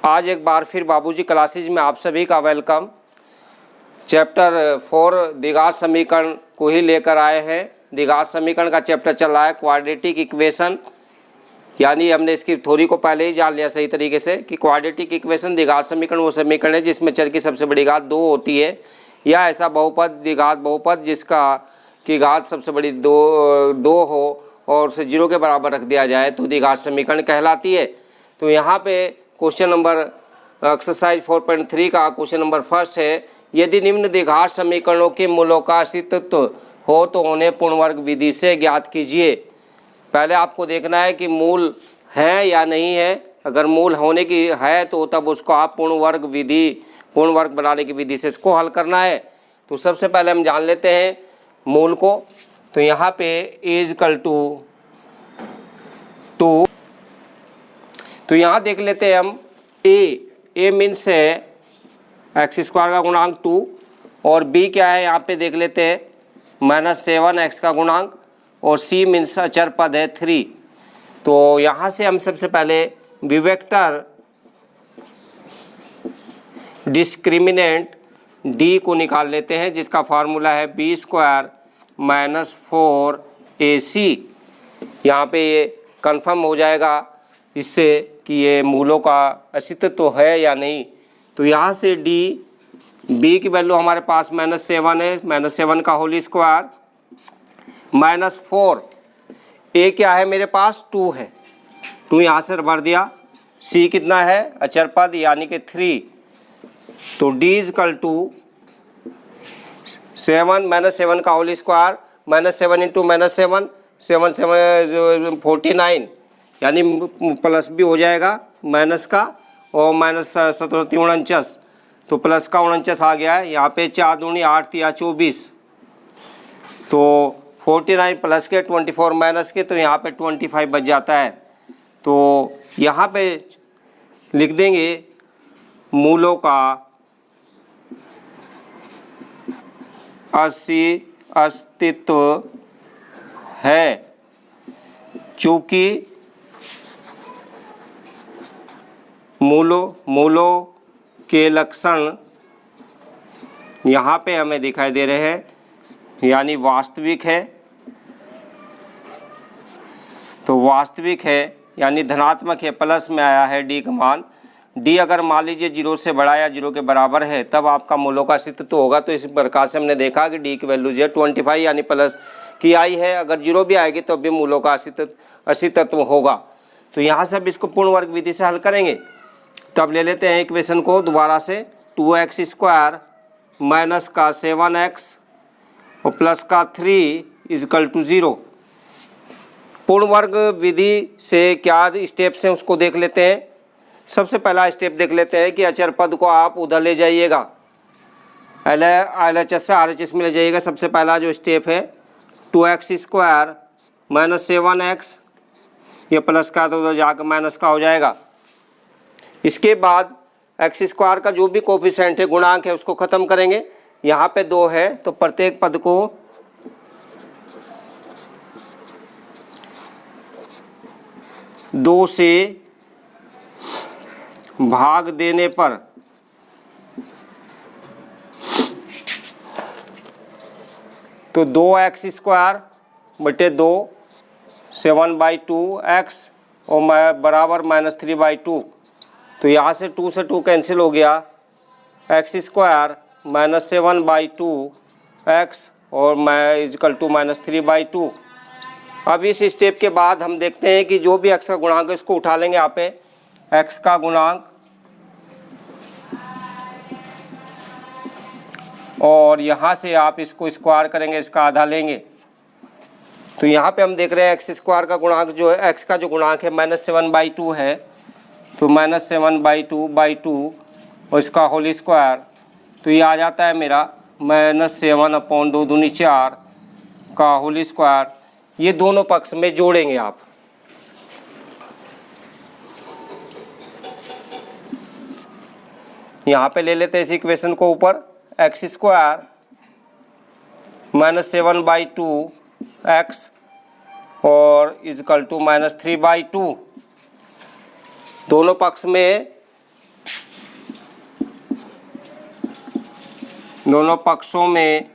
आज एक बार फिर बाबूजी क्लासेज में आप सभी का वेलकम। चैप्टर 4 द्विघात समीकरण को ही लेकर आए हैं। द्विघात समीकरण का चैप्टर चल रहा है क्वाड्रेटिक इक्वेशन, यानी हमने इसकी थ्योरी को पहले ही जान लिया सही तरीके से कि क्वाड्रेटिक इक्वेशन द्विघात समीकरण वो समीकरण है जिसमें चर की सबसे बड़ी घात 2 होती है, या ऐसा बहुपद द्विघात बहुपद जिसका की घात सबसे बड़ी दो हो और उसे 0 के बराबर रख दिया जाए तो द्विघात समीकरण कहलाती है। तो यहाँ पे क्वेश्चन नंबर एक्सरसाइज 4.3 का क्वेश्चन नंबर फर्स्ट है, यदि निम्न द्विघात समीकरणों के मूलों का अस्तित्व हो तो उन्हें पूर्ण वर्ग विधि से ज्ञात कीजिए। पहले आपको देखना है कि मूल है या नहीं है। अगर मूल होने की है तो तब उसको आप पूर्ण वर्ग बनाने की विधि से इसको हल करना है। तो सबसे पहले हम जान लेते हैं मूल को। तो यहाँ पे इक्वल टू 2, तो यहाँ देख लेते हैं हम ए मीन्स है x² का गुणांक 2 और b क्या है यहाँ पे देख लेते हैं -7x का गुणांक, और c मीन्स अचर पद है 3। तो यहाँ से हम सबसे पहले विवेक्टर डिस्क्रिमिनेंट d को निकाल लेते हैं जिसका फार्मूला है b² - 4ac। यहाँ पे ये कंफर्म हो जाएगा इससे कि ये मूलों का अस्तित्व तो है या नहीं। तो यहाँ से b की वैल्यू हमारे पास -7 है, -7 का होल स्क्वायर -4, a क्या है मेरे पास 2 है, 2 यहाँ से भर दिया, c कितना है अचर पद यानी कि 3। तो d इक्वल टू 7 -7 का होल स्क्वायर -7 इंटू -7 7 7 49, यानी प्लस भी हो जाएगा माइनस का, और -17 49, तो प्लस का 49 आ गया है। यहाँ पे 4 दूनी 8 या 24, तो 49 प्लस के 24 माइनस के, तो यहाँ पे 25 बच जाता है। तो यहाँ पे लिख देंगे मूलों का अस्तित्व है, चूँकि मूलों के लक्षण यहाँ पे हमें दिखाई दे रहे हैं, यानी वास्तविक है। तो वास्तविक है यानी धनात्मक है, प्लस में आया है d का मान। d अगर मान लीजिए 0 से बड़ा या 0 के बराबर है तब आपका मूलों का अस्तित्व तो होगा। तो इस प्रकार से हमने देखा कि d की वैल्यू जो है 25 यानी प्लस की आई है, अगर 0 भी आएगी तो भी मूलों का अस्तित्व होगा। तो यहाँ से अब इसको पूर्ण वर्ग विधि से हल करेंगे। तब ले लेते हैं इक्वेशन को दोबारा से, 2x² माइनस का 7x और प्लस का 3 इक्वल टू 0। पूर्ण वर्ग विधि से क्या स्टेप्स हैं उसको देख लेते हैं। सबसे पहला स्टेप देख लेते हैं कि अचर पद को आप उधर ले जाइएगा, LHS से RHS में ले जाइएगा। सबसे पहला जो स्टेप है 2x² माइनस 7x, ये प्लस का तो उधर जाकर माइनस का हो जाएगा। इसके बाद x² का जो भी कोफिशिएंट है गुणांक है उसको ख़त्म करेंगे। यहाँ पे 2 है तो प्रत्येक पद को दो से भाग देने पर तो 2x² बटे 2 7/2x और बराबर -3/2। तो यहाँ से 2 से 2 कैंसिल हो गया, x² -7/2x और इक्वल टू -3/2। अब इस स्टेप के बाद हम देखते हैं कि जो भी x का गुणांक है इसको उठा लेंगे। यहाँ पे x का गुणांक और यहाँ से आप इसको स्क्वायर करेंगे, इसका आधा लेंगे। तो यहाँ पे हम देख रहे हैं x² का गुणांक जो है, x का जो गुणांक है -7/2 है, तो -7/2 और इसका होल स्क्वायर, तो ये आ जाता है मेरा -7/2 दूनी 4 का होल स्क्वायर। ये दोनों पक्ष में जोड़ेंगे आप। यहाँ पे ले लेते हैं इस इक्वेशन को ऊपर, x² -7/2x और इक्वल टू -3/2। दोनों पक्ष में दोनों पक्षों में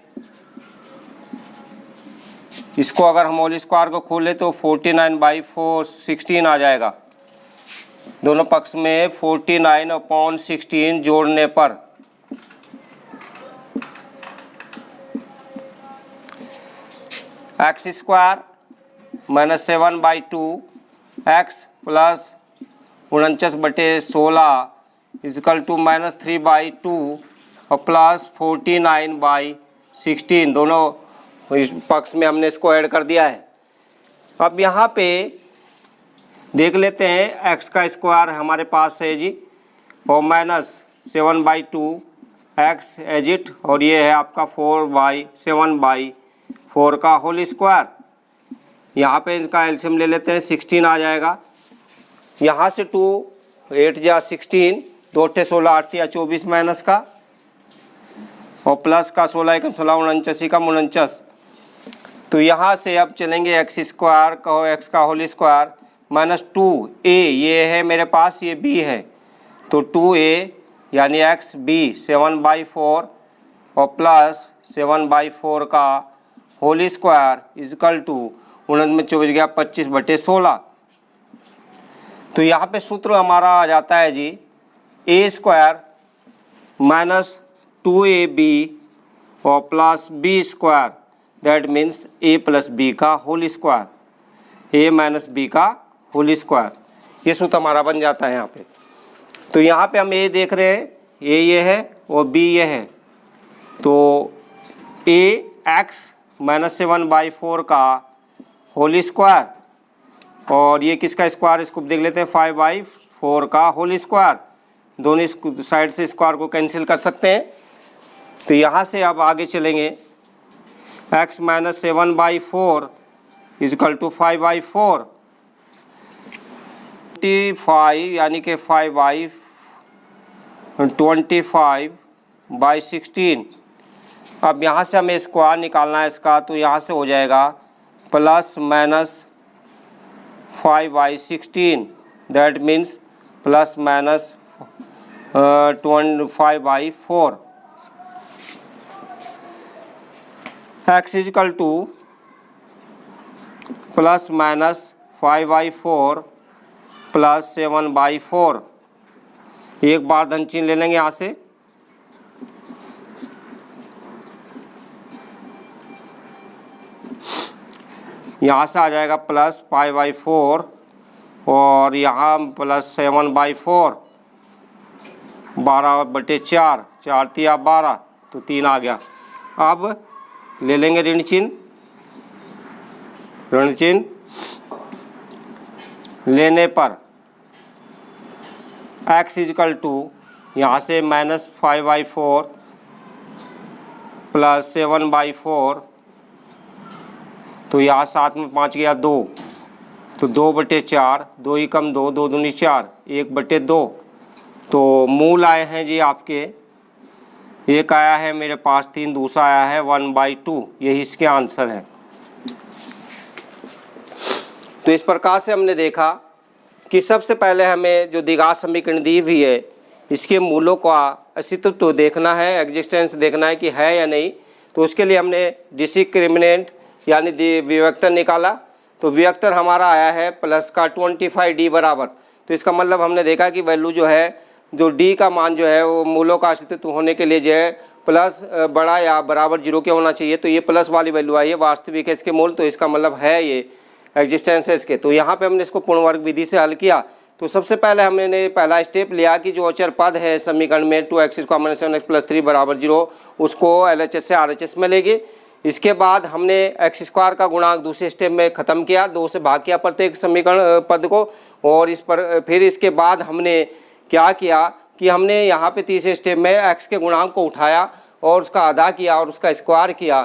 इसको अगर हम होल स्क्वायर को खोले तो 49/4 आ जाएगा। दोनों पक्ष में 49/16 जोड़ने पर x square minus 7/2 x plus 49/16 equal to -3/2 और प्लस 49/16 दोनों इस पक्ष में हमने इसको ऐड कर दिया है। अब यहाँ पे देख लेते हैं एक्स का स्क्वायर हमारे पास है जी और -7/2 एक्स एज इट, और ये है आपका 7/4 का होल स्क्वायर। यहाँ पे इसका एलसीएम ले लेते हैं, 16 आ जाएगा। यहाँ से 2 8 जा 16, 2 8 16 8 या 24 माइनस का और प्लस का 16 1 16 49 का 49। तो यहाँ से अब चलेंगे एक्स स्क्वायर कहो एक्स का होल स्क्वायर -2a, ये है मेरे पास, ये b है, तो 2a यानी एक्स बी 7/4 और प्लस 7/4 का होल स्क्वायर इजकल टू 49 गया 25/16। तो यहाँ पे सूत्र हमारा आ जाता है जी a स्क्वायर माइनस 2ab और plus b square, that means a plus b का whole square, a minus b का होल स्क्वायर, ये सूत्र हमारा बन जाता है यहाँ पे। तो यहाँ पे हम a देख रहे हैं, a ये है और b ये है, तो a x -7/4 का होल स्क्वायर और ये किसका स्क्वायर, इसको देख लेते हैं 5/4 का होल स्क्वायर। दोनों साइड से स्क्वायर को कैंसिल कर सकते हैं। तो यहाँ से अब आगे चलेंगे, x -7/4 इजकल टू 5/4, 25 यानी कि 5/25/16। अब यहाँ से हमें स्क्वायर निकालना है इसका, तो यहाँ से हो जाएगा plus minus 5/16, that means plus minus 25/4। x equal to plus minus 5/4 plus 7/4। एक बार धन चिन्ह ले लेंगे यहाँ से, यहाँ से आ जाएगा प्लस 5/4 और यहाँ प्लस 7/4, 12/4, 4 3 12, तो 3 आ गया। अब ले लेंगे ऋण चिन्ह, ऋण चिन्ह लेने पर x इजकल टू यहाँ से -5/4 प्लस 7/4, तो यहाँ 7 में 5 गया 2, तो 2/4, 2 ही कम 2, 2 दूनी 4, 1/2। तो मूल आए हैं जी आपके, एक आया है मेरे पास 3, दूसरा आया है 1/2, यही इसके आंसर है। तो इस प्रकार से हमने देखा कि सबसे पहले हमें जो द्विघात समीकरण दी हुई है इसके मूलों का अस्तित्व तो देखना है, एग्जिस्टेंस देखना है कि है या नहीं। तो उसके लिए हमने डिस्क्रिमिनेंट यानी विवेक्तर निकाला, तो विवेक्तर हमारा आया है प्लस का 25d बराबर। तो इसका मतलब हमने देखा कि वैल्यू जो है, जो d का मान जो है वो मूलों का अस्तित्व होने के लिए जो है प्लस बड़ा या बराबर 0 के होना चाहिए। तो ये प्लस वाली वैल्यू आई है, वास्तविक है इसके मूल, तो इसका मतलब है ये एग्जिस्टेंस है इसके। तो यहाँ पे हमने इसको पूर्ण वर्ग विधि से हल किया। तो सबसे पहले हमने पहला स्टेप लिया कि जो अचर पद है समीकरण में 2x² - 7x + 3 = 0, उसको LHS से RHS में लेंगे। इसके बाद हमने x² का गुणांक दूसरे स्टेप में ख़त्म किया, 2 से भाग किया प्रत्येक समीकरण पद को, और इस पर फिर इसके बाद हमने क्या किया कि हमने यहाँ पे तीसरे स्टेप में x के गुणांक को उठाया और उसका आधा किया और उसका स्क्वायर किया।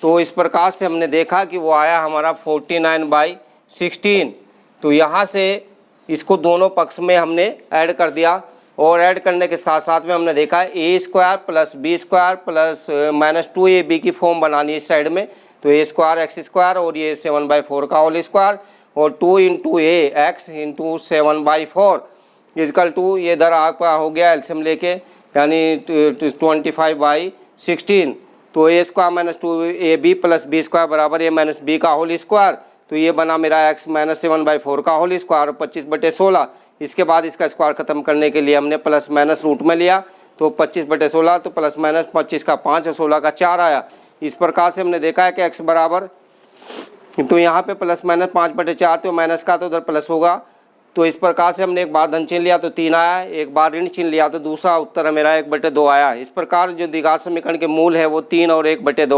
तो इस प्रकार से हमने देखा कि वो आया हमारा 49/16। तो यहाँ से इसको दोनों पक्ष में हमने ऐड कर दिया, और ऐड करने के साथ साथ में हमने देखा a² + b² प्लस -2ab की फॉर्म बनानी है इस साइड में। तो a² x² और ये 7/4 का होल स्क्वायर, और 2 × a x × 7/4 इजकल टू ये इधर आपका हो गया एल्सियम लेके, यानी 25/4 16, तो a square minus 2ab plus b square बराबर ए माइनस बी का होल स्क्वायर। तो ये बना मेरा x माइनस 7/4 का होल स्क्वायर, 25/16। इसके बाद इसका स्क्वायर खत्म करने के लिए हमने प्लस माइनस रूट में लिया, तो 25/16, तो प्लस माइनस 25 का 5 और 16 का 4 आया। इस प्रकार से हमने देखा है कि x बराबर, तो यहाँ पे प्लस माइनस 5/4, तो माइनस का तो उधर प्लस होगा। तो इस प्रकार से हमने एक बार धन चिन्ह लिया तो 3 आया, एक बार ऋण चिन्ह लिया तो दूसरा उत्तर मेरा 1/2 आया। इस प्रकार जो द्विघात समीकरण के मूल है वो 3 और 1/2